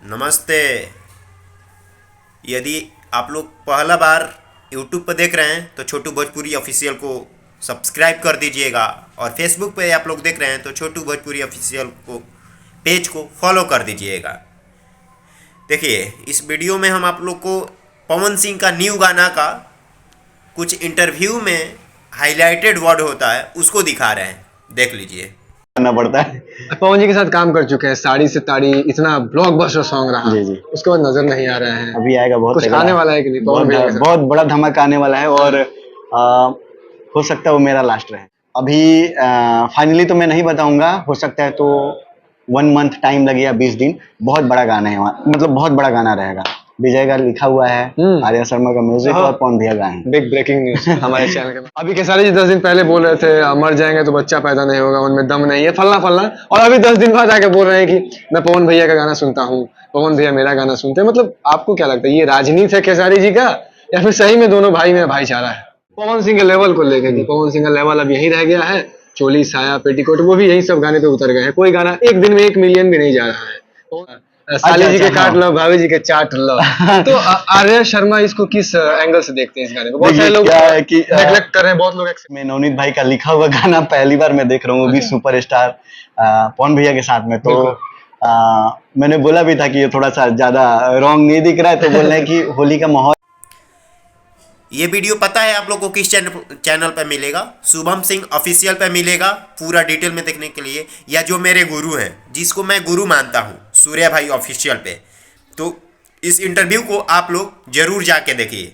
नमस्ते। यदि आप लोग पहला बार यूट्यूब पर देख रहे हैं तो छोटू भोजपुरी ऑफिशियल को सब्सक्राइब कर दीजिएगा, और फेसबुक पे आप लोग देख रहे हैं तो छोटू भोजपुरी ऑफिशियल को पेज को फॉलो कर दीजिएगा। देखिए, इस वीडियो में हम आप लोग को पवन सिंह का न्यू गाना का कुछ इंटरव्यू में हाईलाइटेड वर्ड होता है उसको दिखा रहे हैं, देख लीजिए। करना पड़ता है। पवन जी के साथ काम कर चुके हैं, साड़ी से ताड़ी इतना ब्लॉकबस्टर सॉन्ग रहा। जी जी। उसके बाद नजर नहीं आ रहे हैं। अभी आएगा, बहुत कुछ तगड़ा आने वाला है कि नहीं पवन भैया के साथ? बहुत बड़ा धमाका आने वाला है, और हो सकता है वो मेरा लास्ट रहे। अभी फाइनली तो मैं नहीं बताऊंगा, हो सकता है तो 1 मंथ टाइम लगे या 20 दिन। बहुत बड़ा गाना है, मतलब बहुत बड़ा गाना रहेगा। विजय का लिखा हुआ है, आर्या शर्मा का म्यूजिक और पवन भैया गाए हैं। बिग ब्रेकिंग न्यूज हमारे चैनल के। अभी खेसारी जी 10 दिन पहले बोल रहे थे मर जाएंगे तो बच्चा पैदा नहीं होगा, उनमें दम नहीं है, फलना फलना, और अभी 10 दिन बाद आके बोल रहे हैं कि मैं पवन भैया का गाना सुनता हूँ, पवन भैया मेरा गाना सुनते हैं। मतलब आपको क्या लगता है, ये राजनीति है खेसारी जी का, या फिर सही में दोनों भाई में भाईचारा है? पवन सिंह के लेवल को लेकर कि पवन सिंह का लेवल अब यही रह गया है, चोली साया पेटीकोट वो भी यही सब गाने पे उतर गए हैं। कोई गाना एक दिन में 1 मिलियन भी नहीं जा रहा है। साली जी के काट लो, भाभी जी के चाट लो। तो आर्या शर्मा इसको किस एंगल से देखते हैं इस गाने को? बहुत सारे लोग नेग्लेक्ट कर रहे हैं, बहुत लोग। मैं नवनीत भाई का लिखा हुआ गाना पहली बार मैं देख रहा हूँ, वो भी सुपरस्टार पवन भैया के साथ में। तो मैंने बोला भी था कि ये थोड़ा सा ज्यादा रॉन्ग नहीं दिख रहा है, तो बोल रहे हैं कि होली का माहौल। ये वीडियो पता है आप लोग को किस चैनल पर मिलेगा? शुभम सिंह ऑफिशियल पर मिलेगा, पूरा डिटेल में देखने के लिए। या जो मेरे गुरु हैं, जिसको मैं गुरु मानता हूँ, सूर्या भाई ऑफिशियल पे। तो इस इंटरव्यू को आप लोग जरूर जाके देखिए।